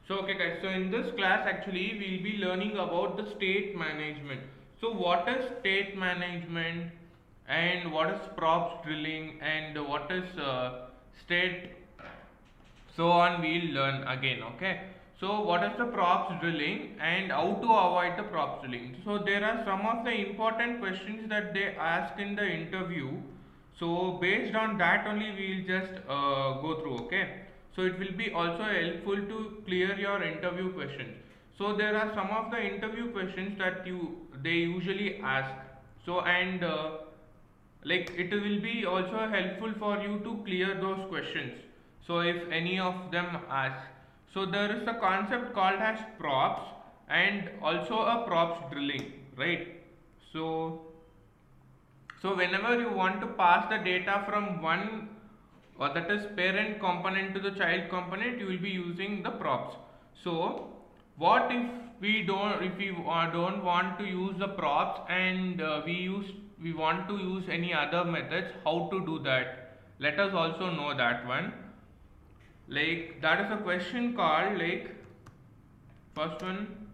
So okay guys, so in this class actually we'll be learning about the state management. So what is state management and what is props drilling and what is state, so on we'll learn again. Okay, so what is the props drilling and how to avoid the props drilling. So there are some of the important questions that they ask in the interview, so based on that only we'll just go through. Okay, so it will be also helpful to clear your interview questions. So there are some of the interview questions that they usually ask. So and like it will be also helpful for you to clear those questions. So if any of them ask, so there is a concept called as props and also a props drilling, right? So so whenever you want to pass the data from one, or that is parent component to the child component, you will be using the props. So what if don't want to use the props and we want to use any other methods, how to do that? Let us also know that one. Like that is a question called like first one,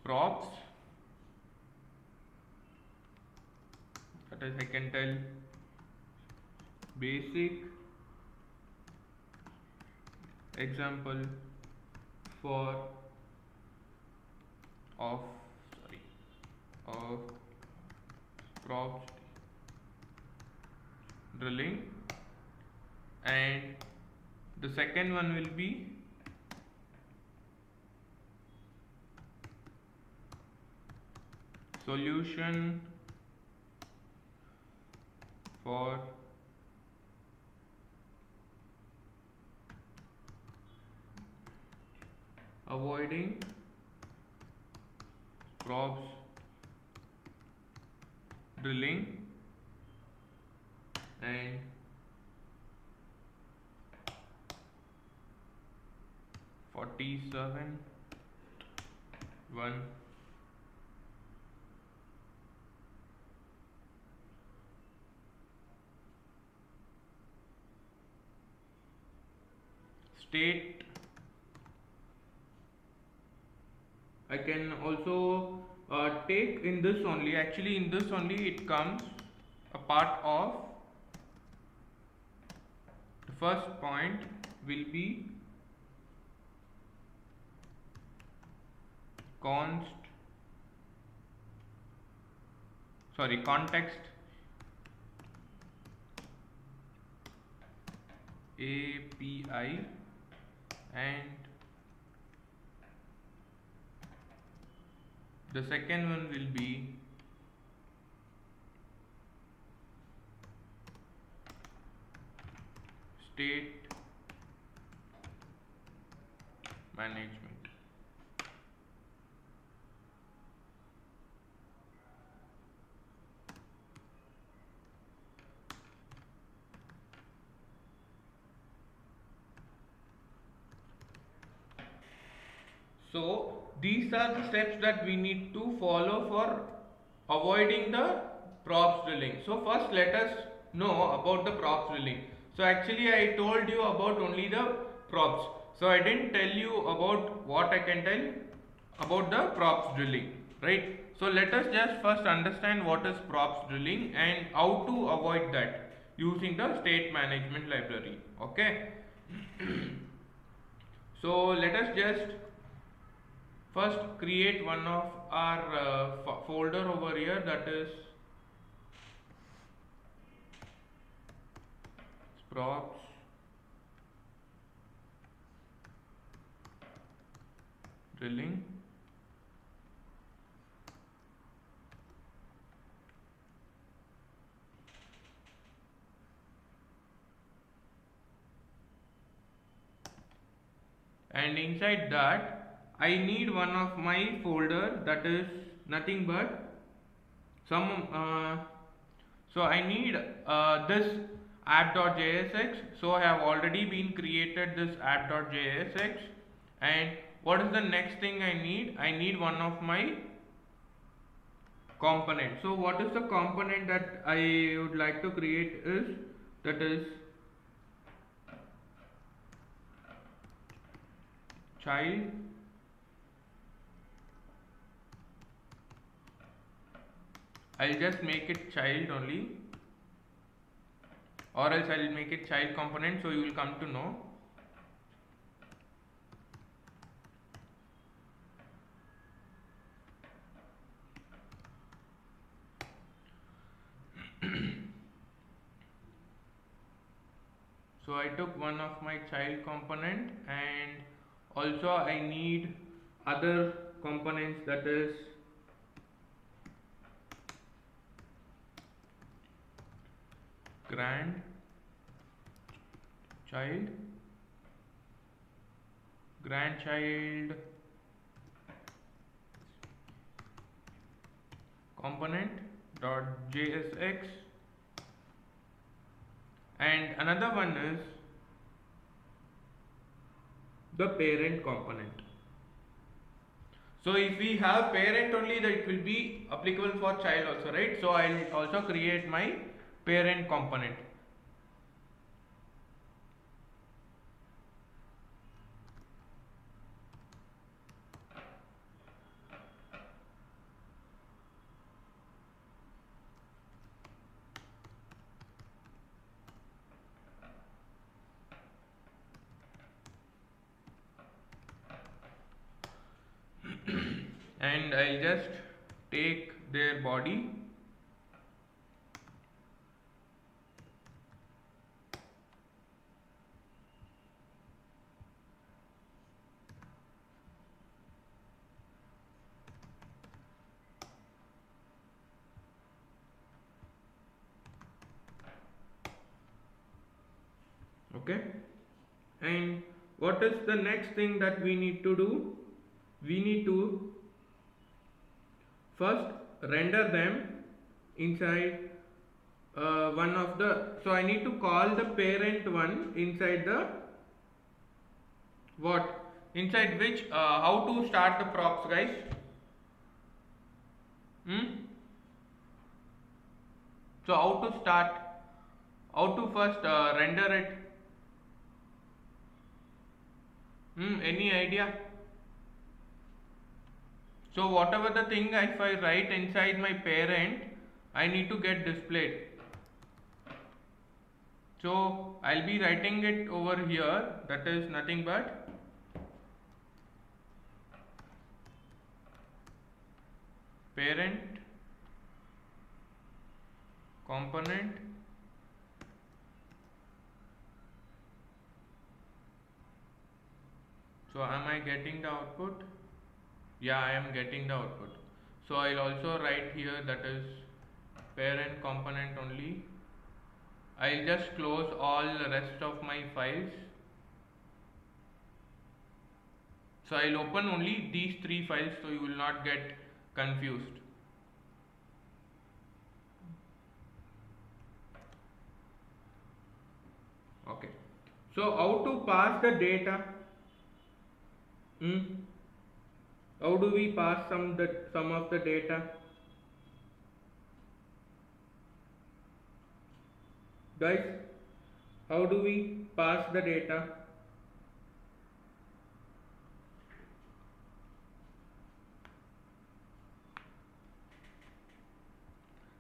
props, that is I can tell basic example for of sorry of props drilling, and the second one will be solution for avoiding props drilling, and 47 one state. I can also take in this only, actually in this only it comes a part of the first point will be context API, and the second one will be state management. So these are the steps that we need to follow for avoiding the props drilling. So first let us know about the props drilling. So actually I told you about only the props. So I didn't tell you about what I can tell about the props drilling, right? So let us just first understand what is props drilling and how to avoid that using the state management library. Okay. So let us just first create one of our folder over here, that is props drilling, and inside that I need one of my folder that is nothing but some so I need this app.jsx. So I have already been created this app.jsx, and what is the next thing I need one of my component. So what is the component that I would like to create is that is child I'll just make it child only, or else I'll make it child component, so you will come to know. So I took one of my child component, and also I need other components, that is grandchild, grandchild component dot JSX, and another one is the parent component. So if we have parent only, that it will be applicable for child also, right? So I'll also create my parent component. And I'll just take their body, okay. And what is the next thing that we need to do? We need to first render them inside one of the, so I need to call the parent one inside the what, inside which, how to start the props, guys? So how to start, how to first render it? Any idea? So whatever the thing, if I write inside my parent, I need to get displayed. So I'll be writing it over here, that is nothing but parent component so am I getting the output? Yeah, I am getting the output. So I'll also write here, that is parent component only. I'll just close all the rest of my files. So I'll open only these three files, so you will not get confused. Okay. So how to pass the data? How do we pass some of the data? Guys, how do we pass the data?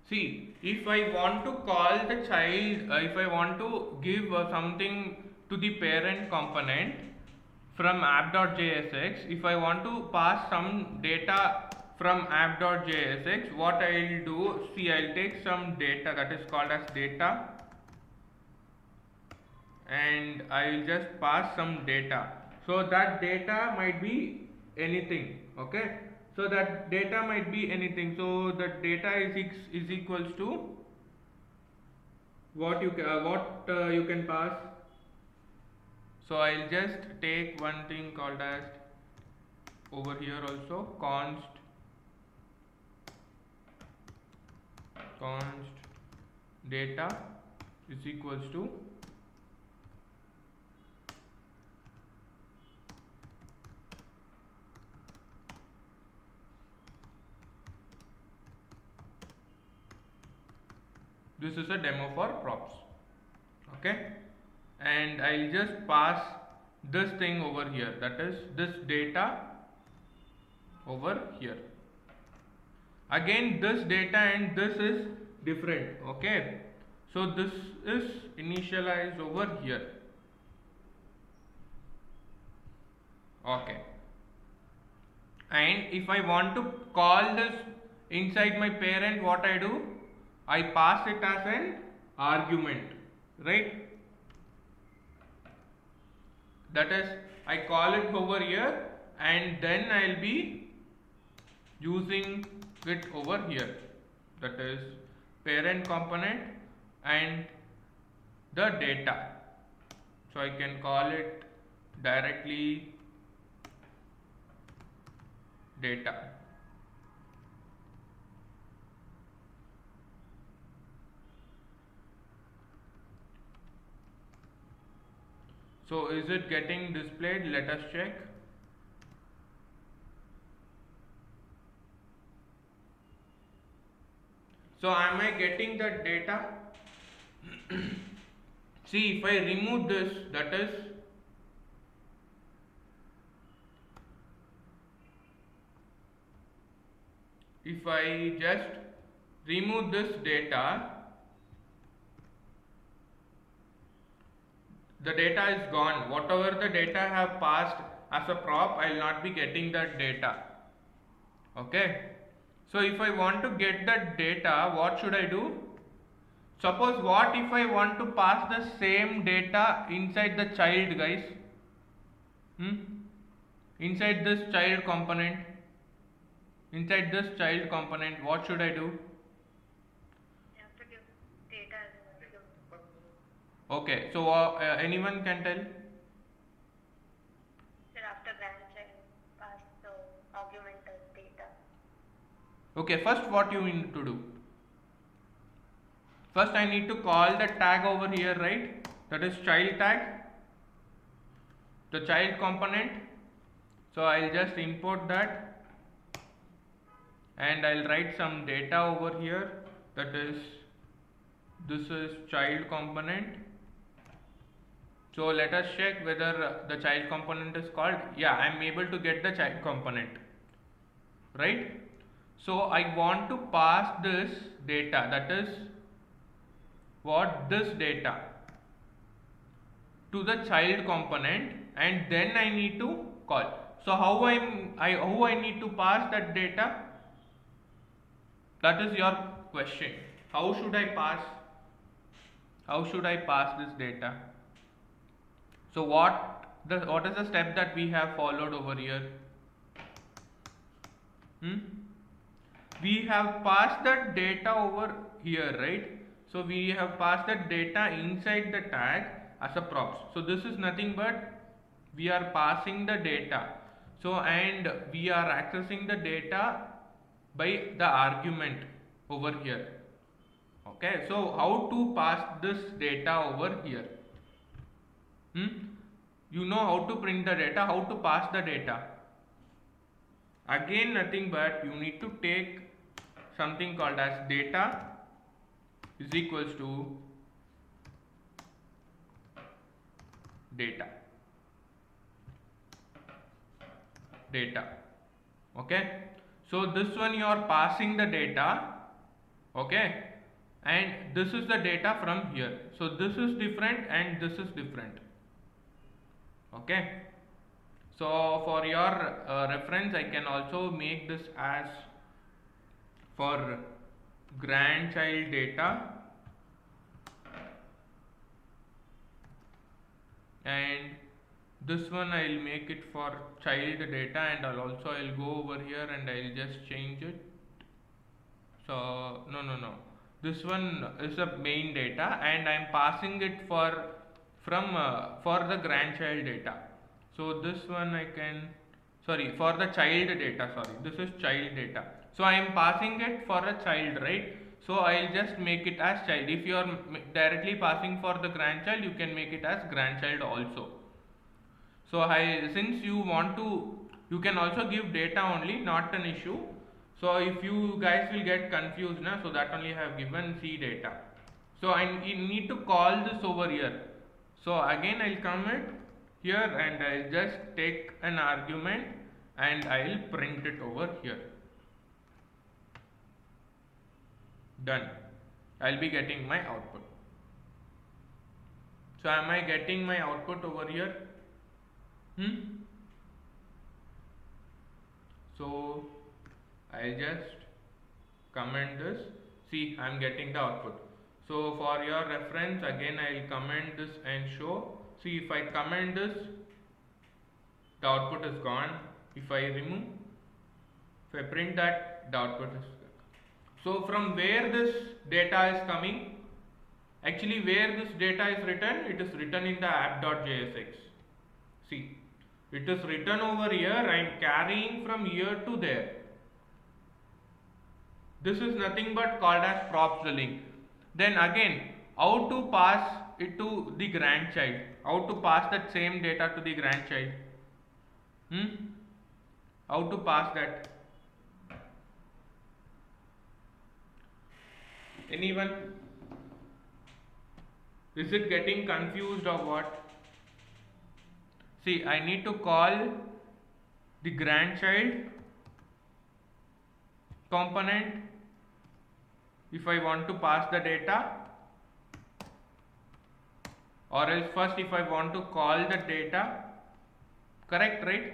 See, if I want to call the child, if I want to give something to the parent component from app.jsx, if I want to pass some data from app.jsx, what I will do, see, I will take some data that is called as data, and I will just pass some data. So that data might be anything, okay? So that data might be anything. So the data is equals to what you can pass. So I'll just take one thing called as over here also const data is equals to this is a demo for props. Okay, and I'll just pass this thing over here, that is this data over here. Again this data and this is different. Okay, so this is initialized over here. Okay, and if I want to call this inside my parent, what I do, I pass it as an argument, right? That is, I call it over here and then I'll be using it over here, that is parent component and the data. So I can call it directly data. So is it getting displayed? Let us check. So am I getting the data? See, if I remove this, that is if I just remove this data, the data is gone. Whatever the data I have passed as a prop, I will not be getting that data. Okay, so if I want to get that data, what should I do? Suppose what if I want to pass the same data inside the child, guys? Inside this child component, what should I do? You have to give data as a Okay, so anyone can tell? Then after grandchild, pass the augmented data. Okay, first what you need to do? First I need to call the tag over here, right? That is child tag, the child component. So I'll just import that and I'll write some data over here, that is this is child component. So let us check whether the child component is called. Yeah, I am able to get the child component, right? So I want to pass this data, that is what, this data, to the child component, and then I need to call. So how I need to pass that data? That is your question. How should I pass this data? So what is the step that we have followed over here? We have passed that data over here, right? So we have passed that data inside the tag as a props. So this is nothing but we are passing the data. So and we are accessing the data by the argument over here. Okay, so how to pass this data over here? You know how to print the data, how to pass the data. Again, nothing but you need to take something called as data is equals to data. Okay, so this one you are passing the data, okay, and this is the data from here. So this is different and this is different. Okay, so for your reference, I can also make this as for grandchild data, and this one I'll make it for child data, and I'll go over here and I'll just change it. So no, this one is the main data and I'm passing it for the grandchild data. So this one I can, sorry, for the child data, sorry, this is child data. So I am passing it for a child, right? So I'll just make it as child. If you are directly passing for the grandchild, you can make it as grandchild also. So since you want to, you can also give data only, not an issue. So if you guys will get confused, so that only I have given C data. So I need to call this over here. So again I'll come it here and I'll just take an argument and I'll print it over here. Done. I'll be getting my output. So am I getting my output over here? So I'll just comment this. See, I'm getting the output. So for your reference, again I'll comment this and show. See, if I comment this, the output is gone. If I remove, if I print that, the output is gone. So from where this data is coming? Actually, where this data is written, it is written in the app.jsx. See, it is written over here. I am carrying from here to there. This is nothing but called as props drilling. Then again, how to pass it to the grandchild? How to pass that same data to the grandchild? How to pass that? Anyone? Is it getting confused or what? See, I need to call the grandchild component if I want to pass the data, or else first if I want to call the data. Correct, right?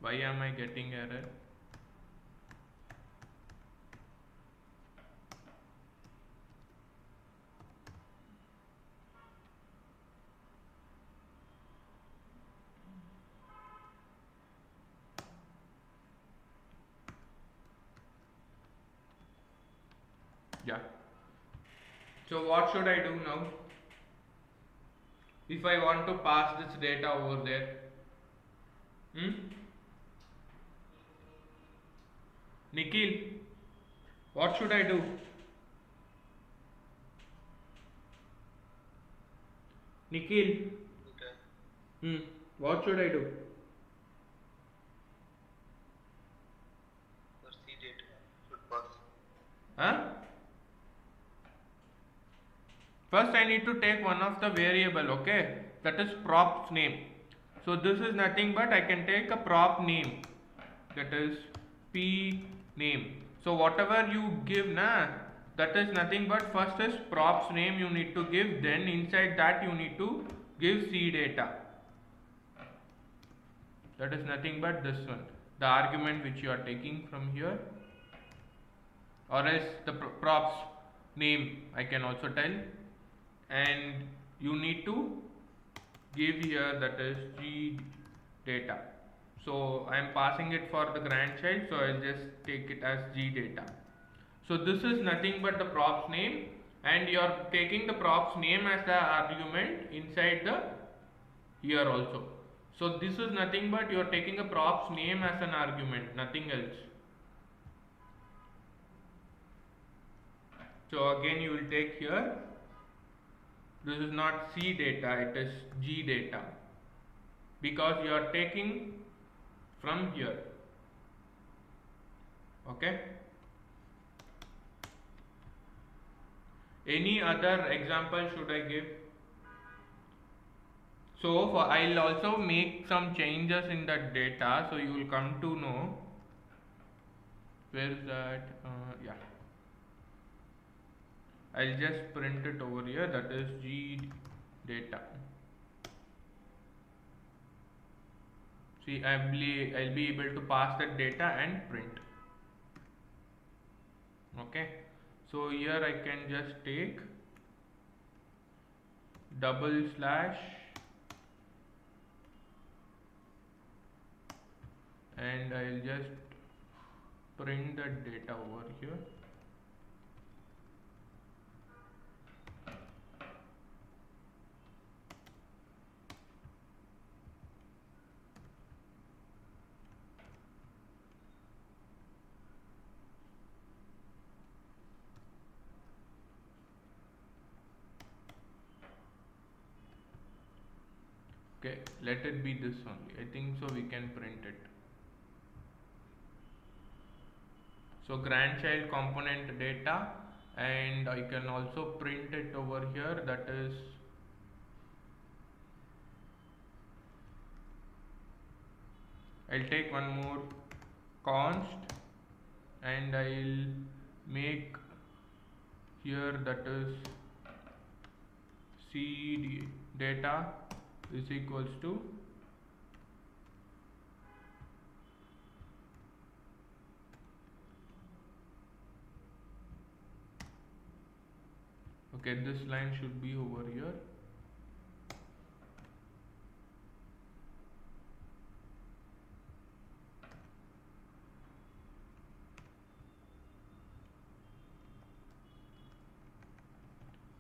Why am I getting error? Yeah. So what should I do now? If I want to pass this data over there. Nikhil, what should I do? Nikhil. Okay. What should I do? C data should pass. Huh? First I need to take one of the variable, okay? That is props name. So this is nothing but I can take a prop name, that is p name. So whatever you give that is nothing but first is props name you need to give, then inside that you need to give c data. That is nothing but this one, the argument which you are taking from here, or else the props name I can also tell, and you need to give here that is g data. So I am passing it for the grandchild, so I'll just take it as g data. So this is nothing but the props name, and you are taking the props name as the argument inside the here also. So this is nothing but you are taking a props name as an argument, nothing else. So again you will take here, this is not c data, it is g data, because you are taking from here. Okay. Any other example should I give? So I'll also make some changes in that data, so you will come to know. Where is that? Yeah. I'll just print it over here, that is g data. See, I'll be able to pass that data and print. Okay. So here I can just take double slash and I'll just print the data over here. Okay, let it be this only. I think so we can print it. So grandchild component data, and I can also print it over here, that is I'll take one more const and I'll make here, that is cd data is equals to okay, this line should be over here.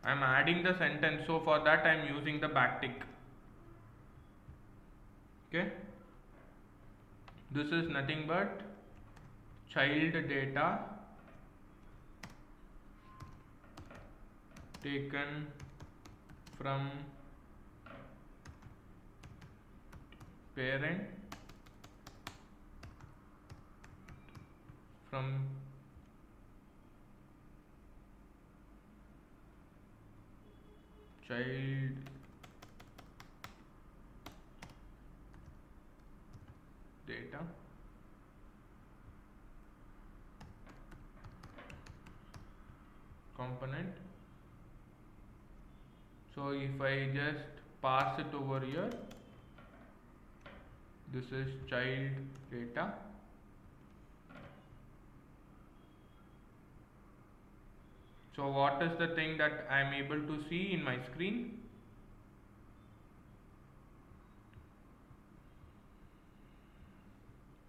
I'm adding the sentence, so for that I'm using the backtick. Okay, this is nothing but child data taken from parent from child data component. So if I just pass it over here, this is child data. So what is the thing that I am able to see in my screen?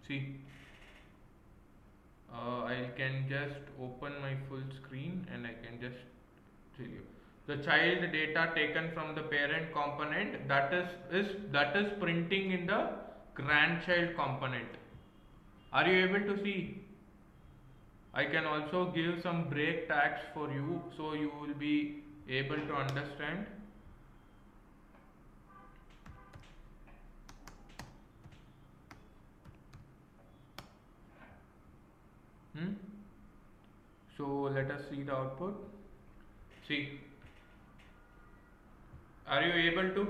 See, I can just open my full screen and I can just tell you the child data taken from the parent component, that is printing in the grandchild component. Are you able to see? I can also give some break tags for you so you will be able to understand. So let us see the output. See, are you able to?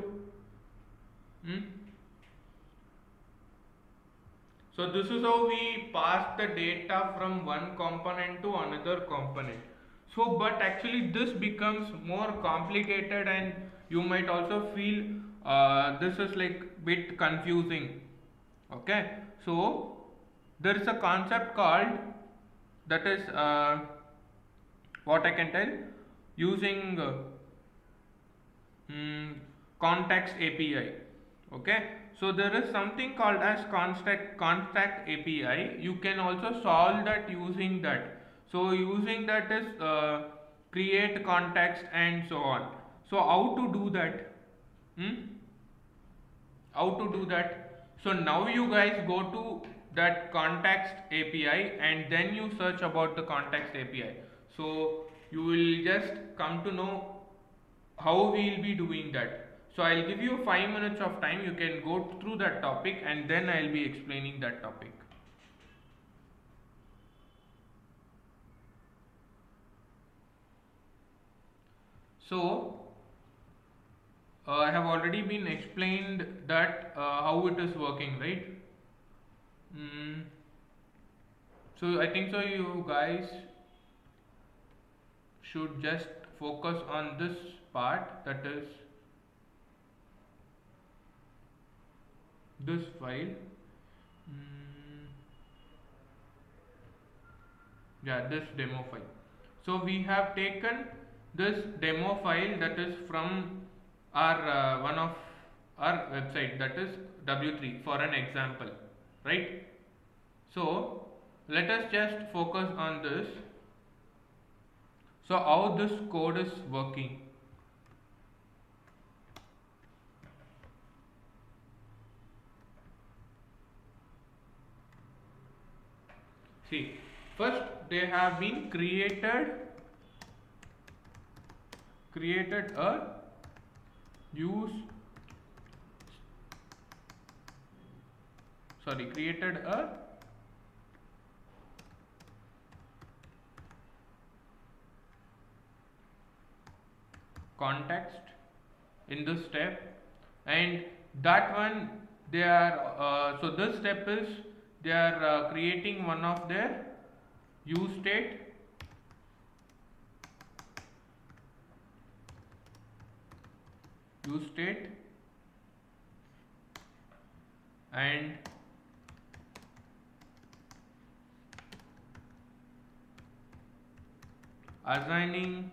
So this is how we pass the data from one component to another component. So but actually this becomes more complicated and you might also feel this is like bit confusing. Okay, so there is a concept called, that is what I can tell, using context API. Okay, so there is something called as context API. You can also solve that using that. So using that is create context and so on. So how to do that? How to do that? So now you guys go to that context API and then you search about the context API. So you will just come to know how we will be doing that. So I'll give you 5 minutes of time, you can go through that topic and then I'll be explaining that topic. So I have already been explained that how it is working, right? So I think so you guys should just focus on this part, that is this file. This demo file. So we have taken this demo file, that is from our one of our website, that is W3, for an example, right? So let us just focus on this. So how this code is working. See, first they have been created a created a context in this step, and that one they are so this step is they are creating one of their use state and assigning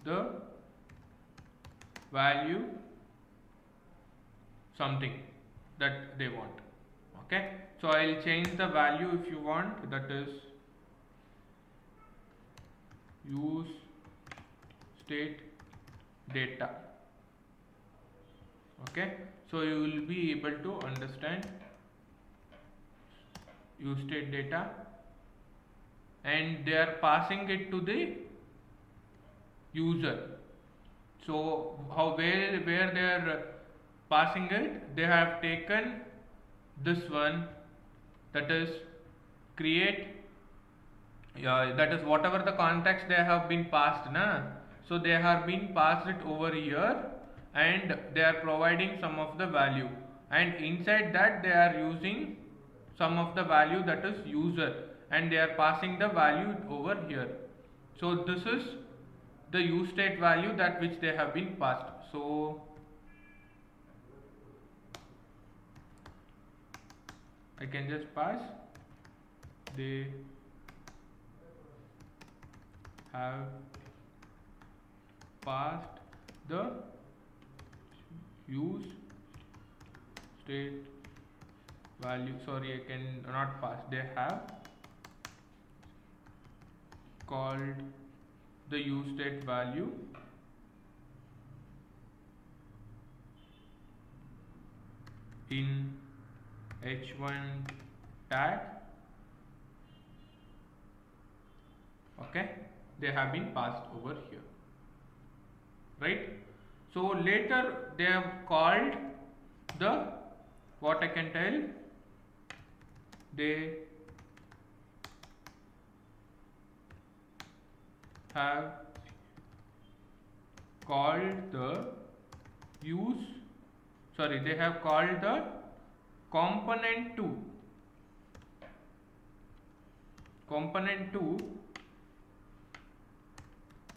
the value something that they want. Okay, so I'll change the value if you want, that is use state data. Okay, so you will be able to understand use state data, and they are passing it to the user. So how where they are passing it, they have taken this one, that is create, that is whatever the context they have been passed na, so they have been passed it over here, and they are providing some of the value, and inside that they are using some of the value, that is user, and they are passing the value over here. So this is the use state value that which they have been passed. So I can just pass they have passed the use state value, sorry I can not pass, they have called the use state value in h1 tag. Okay, they have been passed over here, right? So later they have called the, what I can tell, they have called the they have called the component 2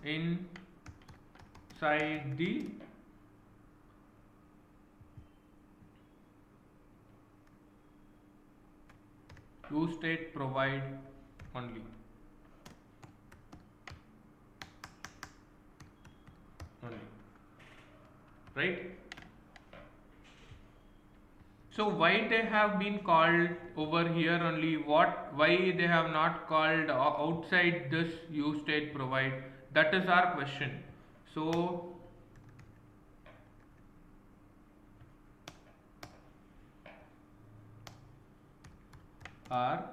inside the use state provide only. Right? So why they have been called over here only, why they have not called outside this use state provide, that is our question. So our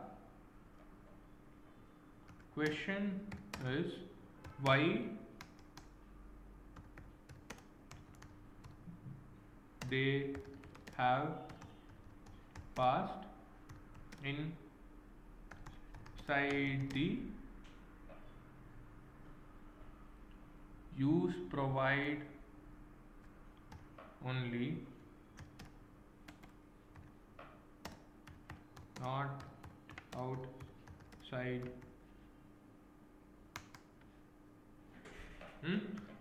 question is why they have passed inside the use provide only, not outside.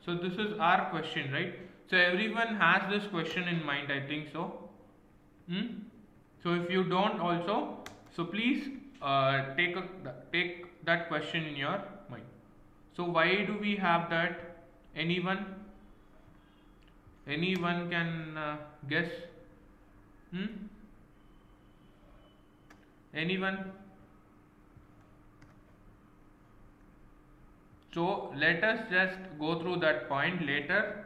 So this is our question, right? So everyone has this question in mind, I think so. So if you don't also, so please take that question in your mind. So why do we have that? Anyone can guess? Anyone? So let us just go through that point later.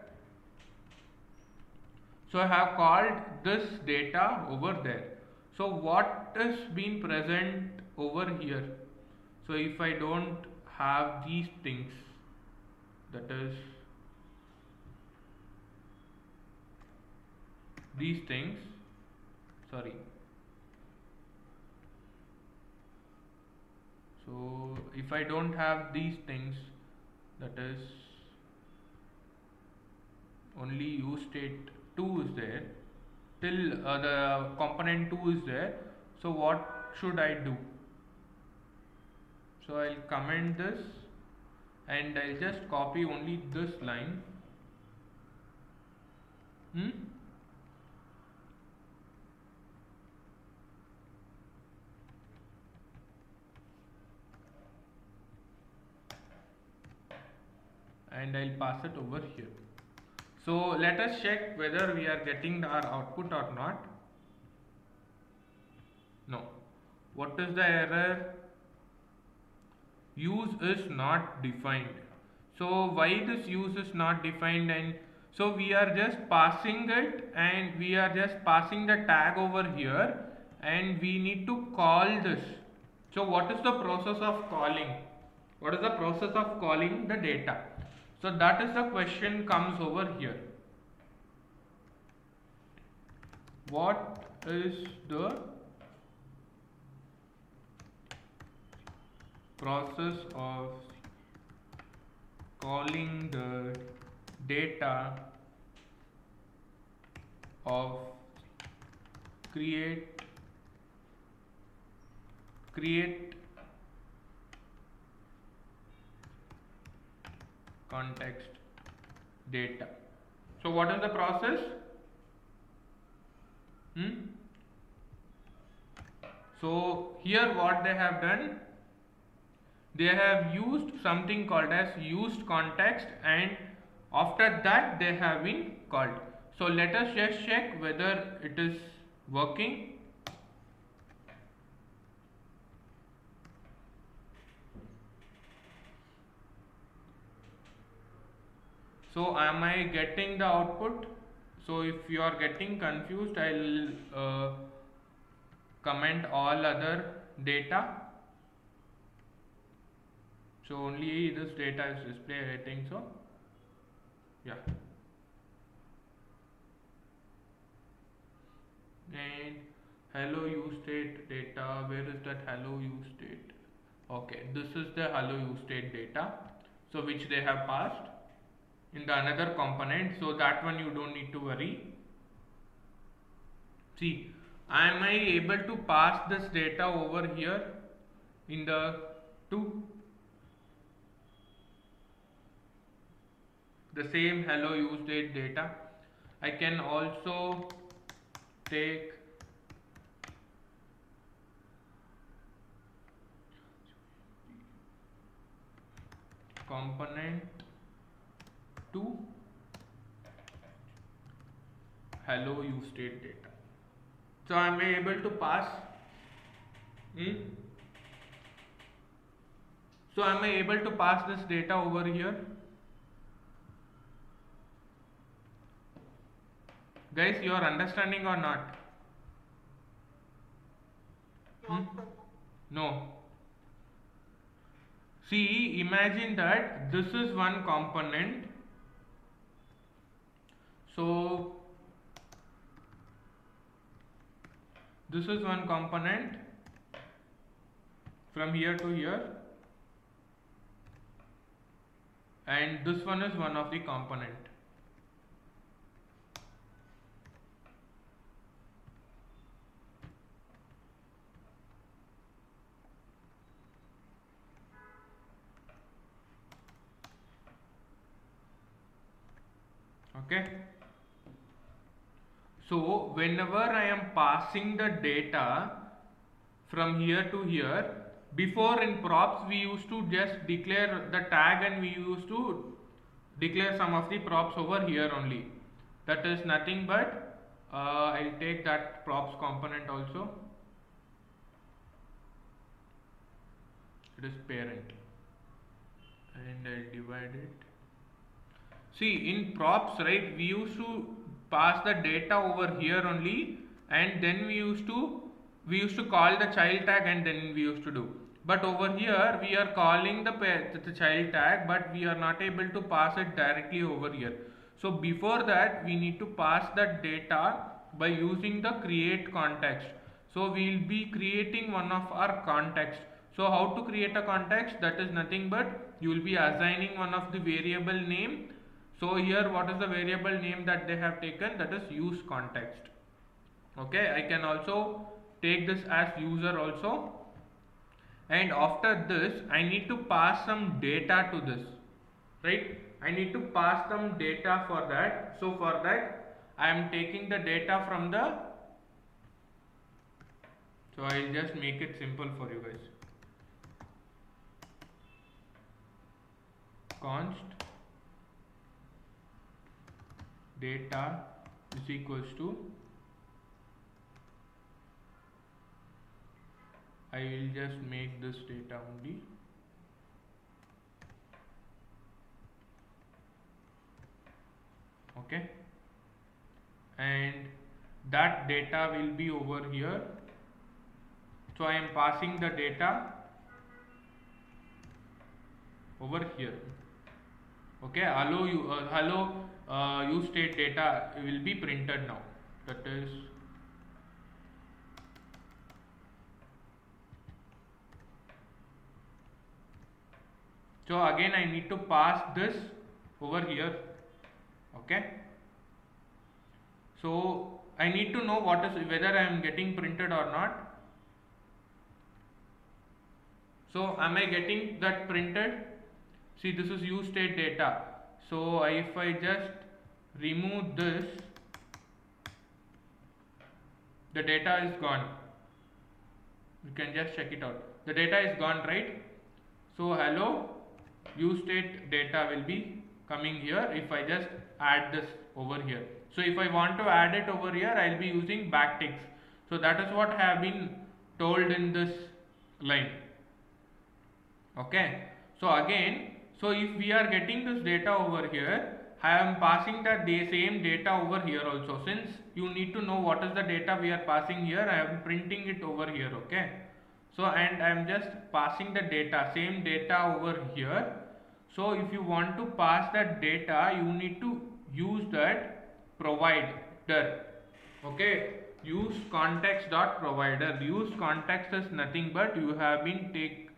So I have called this data over there. So what is being present over here? So if I don't have these things, that is these things, sorry. So if I don't have these things, that is only use state 2 is there, till the component 2 is there. So what should I do? So I'll comment this and I'll just copy only this line. And I'll pass it over here. So let us check whether we are getting our output or not. No. What is the error? Use is not defined. So why this use is not defined? And so we are just passing it, and we are just passing the tag over here, and we need to call this. So what is the process of calling? What is the process of calling the data? So that is the question comes over here. What is the process of calling the data of create context data? So what is the process? So here what they have done, they have used something called as used context, and after that they have been called. So let us just check whether it is working. So am I getting the output? So if you are getting confused, I'll comment all other data. So only this data is displayed, I think so. Yeah. And hello use state data, where is that hello use state? Okay, this is the hello use state data, so which they have passed in the another component, so that one you don't need to worry. See, am I able to pass this data over here in the 2? The same hello use date data. I can also take component 2 hello use state data. So am I able to pass? So am I able to pass this data over here? Guys, you are understanding or not? No. See, imagine that this is one component. So this is one component from here to here, and this one is one of the component. Okay. So whenever I am passing the data from here to here, before in props we used to just declare the tag, and we used to declare some of the props over here only. That is nothing but I'll take that props component also. It is parent, and I'll divide it. See, in props, right, we used to pass the data over here only, and then we used to call the child tag, and then we used to do. But over here we are calling the child tag, but we are not able to pass it directly over here. So before that we need to pass that data by using the create context. So we will be creating one of our context. So how to create a context? That is nothing but you will be assigning one of the variable name. So here what is the variable name that they have taken? That is use context. Okay, I can also take this as user also, and after this I need to pass some data to this, right? I need to pass some data for that. So for that I am taking the data from the, so I'll just make it simple for you guys. Const data is equals to, I will just make this data only. Okay, and that data will be over here. So I am passing the data over here. Okay, hello use state data will be printed now. That is, so again I need to pass this over here. Okay, so I need to know what is, whether I am getting printed or not. So am I getting that printed? See, this is use state data. So if I just remove this, the data is gone. You can just check it out. The data is gone, right? So hello use state data will be coming here if I just add this over here. So if I want to add it over here, I'll be using backticks. So that is what have been told in this line. Okay, so again, so if we are getting this data over here, I am passing the same data over here also. Since you need to know what is the data we are passing here, I am printing it over here. Okay, so and I am just passing the data, same data over here. So if you want to pass that data, you need to use that provider. Okay, use context dot provider. Use context is nothing but you have been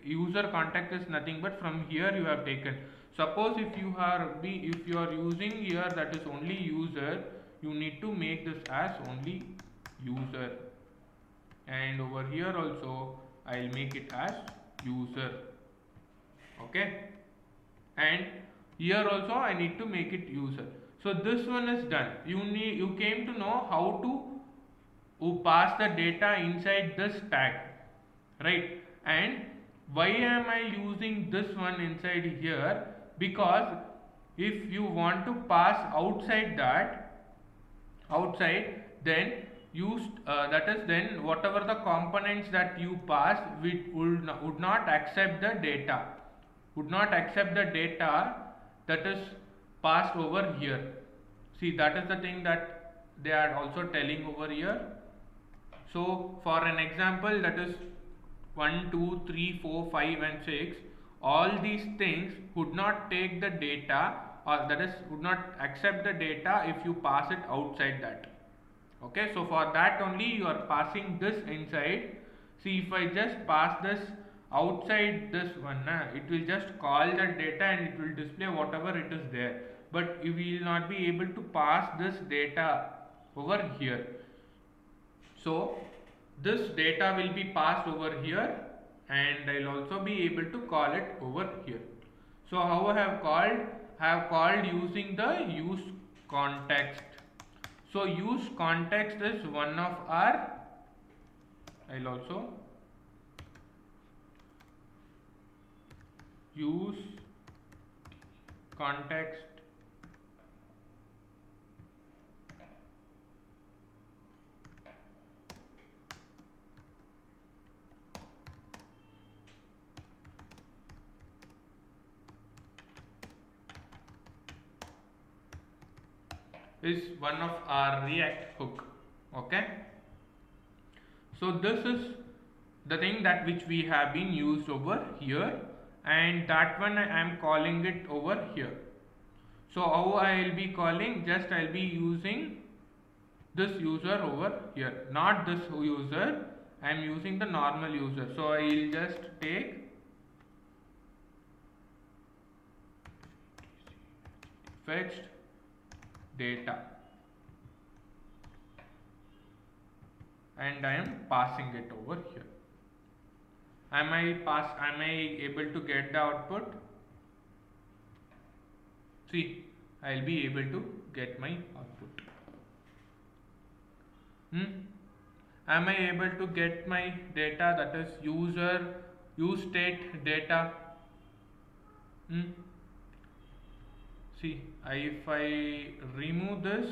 user context is nothing but from here you have taken. Suppose if you are using here that is only user, you need to make this as only user, and over here also I'll make it as user. Okay, and here also I need to make it user. So this one is done. You came to know how to pass the data inside this tag, right? And why am I using this one inside here? Because if you want to pass outside then use that is, then whatever the components that you pass would not accept the data, that is passed over here. See, that is the thing that they are also telling over here. So for an example, that is 1, 2, 3, 4, 5 and 6, all these things would not take the data, or that is would not accept the data if you pass it outside that. Okay, so for that only you are passing this inside. See, if I just pass this outside this one, it will just call the data and it will display whatever it is there, but you will not be able to pass this data over here. So this data will be passed over here, and I will also be able to call it over here. So how I have called? I have called using the use context. So use context is one of our, I will also use context is one of our React hook. Okay, so this is the thing that which we have been used over here, and that one I am calling it over here. So how I will be calling? Just I will be using this user over here, not this user. I am using the normal user. So I will just take fetched data, and I am passing it over here. Am I able to get the output? See, I'll be able to get my output. Am I able to get my data, that is use state data? See, if I remove this,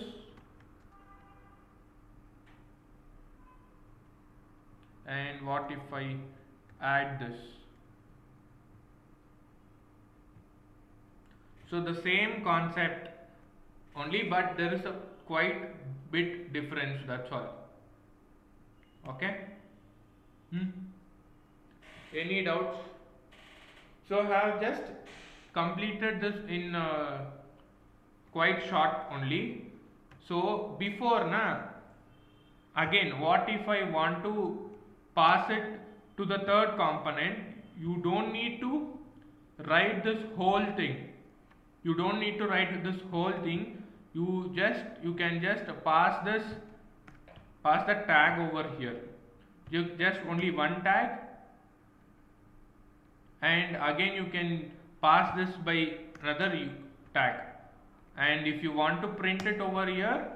and what if I add this? So the same concept only, but there is a quite bit difference, that's all. Okay. Any doubts? So I have just completed this in quite short only. So before again, what if I want to pass it to the third component? You don't need to write this whole thing. You don't need to write this whole thing. You can just pass the tag over here. You just only one tag, and again you can pass this by another tag. And if you want to print it over here,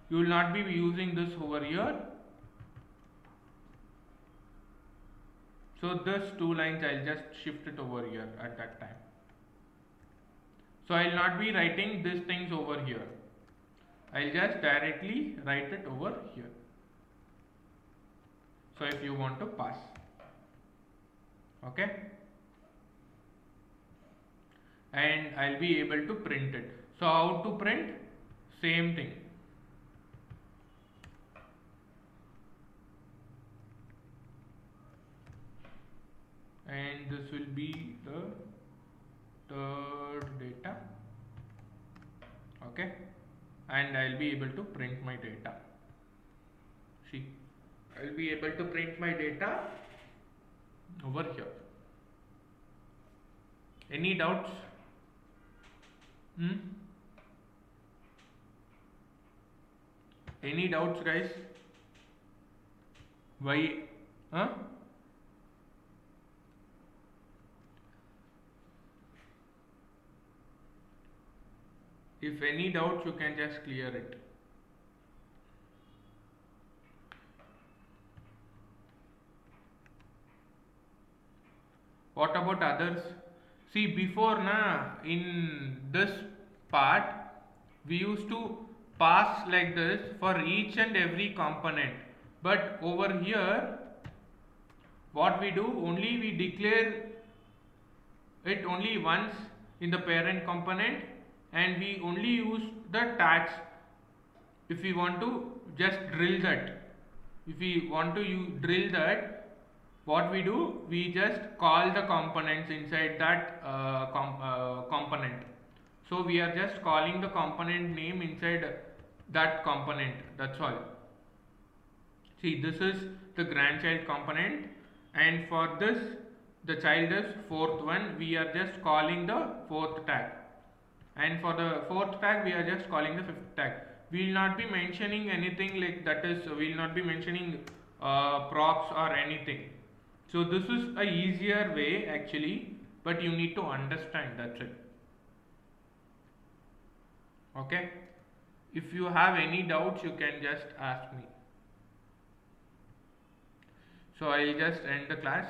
you will not be using this over here. So this two lines I'll just shift it over here at that time. So I'll not be writing these things over here. I'll just directly write it over here. So if you want to pass, okay, and I'll be able to print it. So how to print? Same thing. And this will be the third data, okay, and I'll be able to print my data. See, I'll be able to print my data over here. Any doubts? Any doubts, guys? Why? If any doubts, you can just clear it. What about others? See, before in this part, we used to pass like this for each and every component. But over here, what we do, only we declare it only once in the parent component, and we only use the tags if we want to just drill that. If we want to drill that, what we do, we just call the components inside that component. So we are just calling the component name inside that component, that's all. See, this is the grandchild component, and for this the child is fourth one, we are just calling the fourth tag, and for the fourth tag we are just calling the fifth tag. We will not be mentioning anything like that, is we will not be mentioning props or anything. So this is a easier way actually, but you need to understand, that's it. Okay, if you have any doubts, you can just ask me. So I'll just end the class.